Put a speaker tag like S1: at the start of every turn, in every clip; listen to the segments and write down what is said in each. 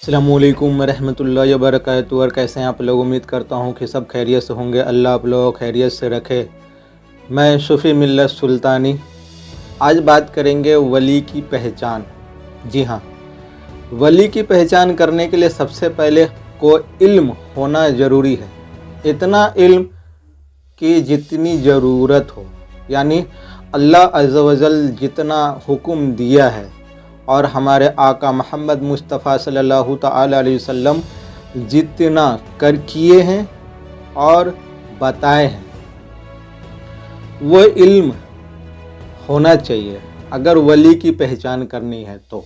S1: अस्सलामुअलैकुम रहमतुल्लाहि व बरकातुहू। और कैसे हैं आप लोग? उम्मीद करता हूँ कि सब खैरियत से होंगे। अल्लाह आप लोग खैरियत से रखे। मैं सूफ़ी मिल्लत सुल्तानी। आज बात करेंगे वली की पहचान। जी हाँ, वली की पहचान करने के लिए सबसे पहले को इल्म होना ज़रूरी है। इतना इल्म कि जितनी ज़रूरत हो, यानी अल्लाह अज़्ज़ व जल जितना हुक्म दिया है और हमारे आका मोहम्मद मुस्तफ़ा सल्लल्लाहु तआला अलैहि वसल्लम जितना कर किए हैं और बताए हैं, वो इल्म होना चाहिए अगर वली की पहचान करनी है तो।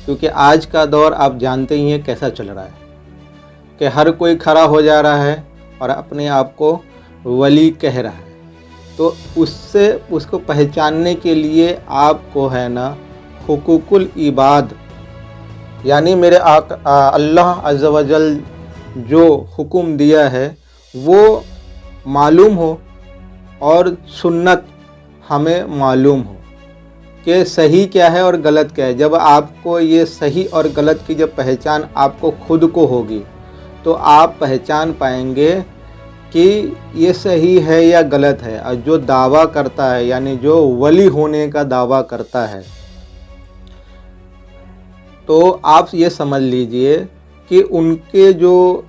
S1: क्योंकि आज का दौर आप जानते ही हैं कैसा चल रहा है कि हर कोई खड़ा हो जा रहा है और अपने आप को वली कह रहा है। तो उसको पहचानने के लिए आपको है ना हुकूकुल इबाद, यानी मेरे अल्लाह अज़्ज़ व जल जो हुक्म दिया है वो मालूम हो और सुन्नत हमें मालूम हो कि सही क्या है और गलत क्या है। जब आपको ये सही और गलत की जब पहचान आपको खुद को होगी तो आप पहचान पाएंगे कि ये सही है या गलत है। और जो दावा करता है, यानी जो वली होने का दावा करता है, तो आप ये समझ लीजिए कि उनके जो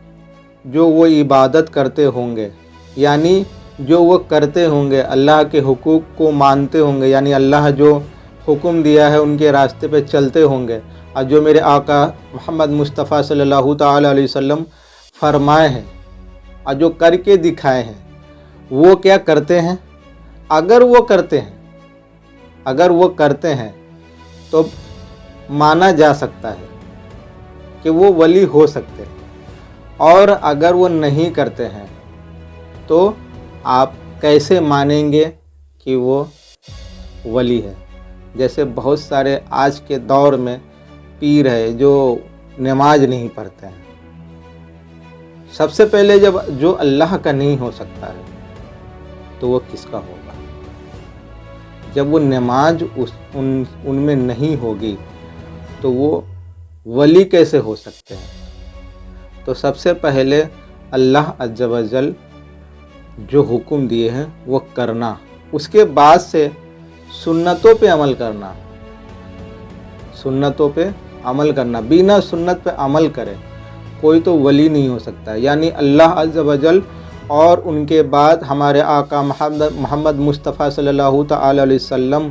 S1: वो इबादत करते होंगे, यानी जो वो करते होंगे अल्लाह के हुकूक को मानते होंगे, यानी अल्लाह जो हुक्म दिया है उनके रास्ते पे चलते होंगे। और जो मेरे आका मोहम्मद मुस्तफ़ा सल्लल्लाहु तआला अलैहि वसल्लम फरमाए हैं और जो करके दिखाए हैं, वो क्या करते हैं। अगर वो करते हैं तो माना जा सकता है कि वो वली हो सकते हैं, और अगर वो नहीं करते हैं तो आप कैसे मानेंगे कि वो वली है। जैसे बहुत सारे आज के दौर में पीर है जो नमाज नहीं पढ़ते हैं। सबसे पहले जब जो अल्लाह का नहीं हो सकता है तो वो किसका होगा? जब वो नमाज उनमें नहीं होगी तो वो वली कैसे हो सकते हैं? तो सबसे पहले अल्लाह अज़्ज़ व जल जो हुक्म दिए हैं वो करना, उसके बाद से सुन्नतों पे अमल करना। सुन्नतों पे अमल करना, बिना सुन्नत पे अमल करे कोई तो वली नहीं हो सकता। यानी अल्लाह अज़्ज़ व जल और उनके बाद हमारे आका मोहम्मद मुस्तफ़ा सल्लल्लाहु तआला अलैहि वसल्लम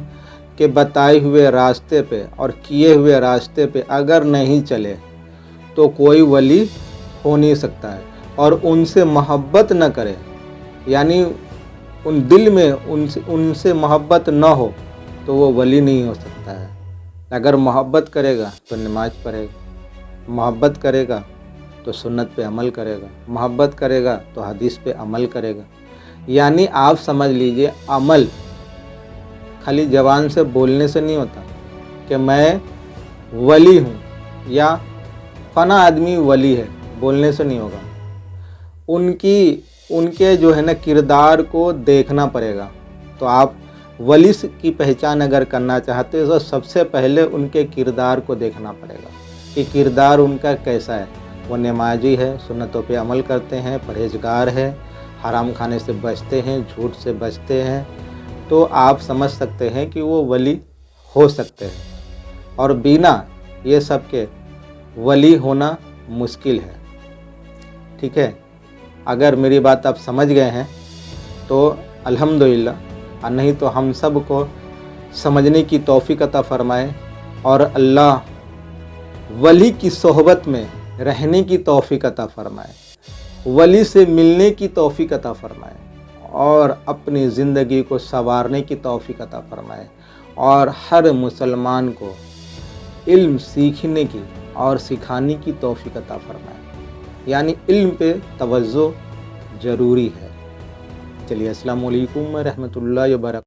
S1: के बताए हुए रास्ते पे और किए हुए रास्ते पे अगर नहीं चले तो कोई वली हो नहीं सकता है। और उनसे मोहब्बत न करे, यानी उन दिल में उनसे मोहब्बत न हो तो वो वली नहीं हो सकता है। अगर मोहब्बत करेगा तो नमाज पढ़ेगा, मोहब्बत करेगा तो सुन्नत पे अमल करेगा, मोहब्बत करेगा तो हदीस पे अमल करेगा। यानी आप समझ लीजिए अमल खाली ज़बान से बोलने से नहीं होता कि मैं वली हूँ या फना आदमी वली है, बोलने से नहीं होगा। उनके जो है ना किरदार को देखना पड़ेगा। तो आप वली की पहचान अगर करना चाहते हो तो सबसे पहले उनके किरदार को देखना पड़ेगा कि किरदार उनका कैसा है। वो नमाजी है, सुन्नतों पे अमल करते हैं, परहेजगार है, हराम खाने से बचते हैं, झूठ से बचते हैं, तो आप समझ सकते हैं कि वो वली हो सकते हैं। और बिना ये सब के वली होना मुश्किल है। ठीक है, अगर मेरी बात आप समझ गए हैं तो अल्हम्दुलिल्लाह, और नहीं तो हम सब को समझने की तौफीक अता फरमाए और अल्लाह वली की सोहबत में रहने की तौफीक अता फरमाए, वली से मिलने की तौफीक अता फरमाए और अपनी ज़िंदगी को संवारने की तौफीक अता फरमाए। और हर मुसलमान को इल्म सीखने की और सिखाने की तौफीक अता फरमाए। यानी इल्म पे तवज्जो ज़रूरी है। चलिए, अस्सलामु अलैकुम रहमतुल्लाहि व बरकातहू।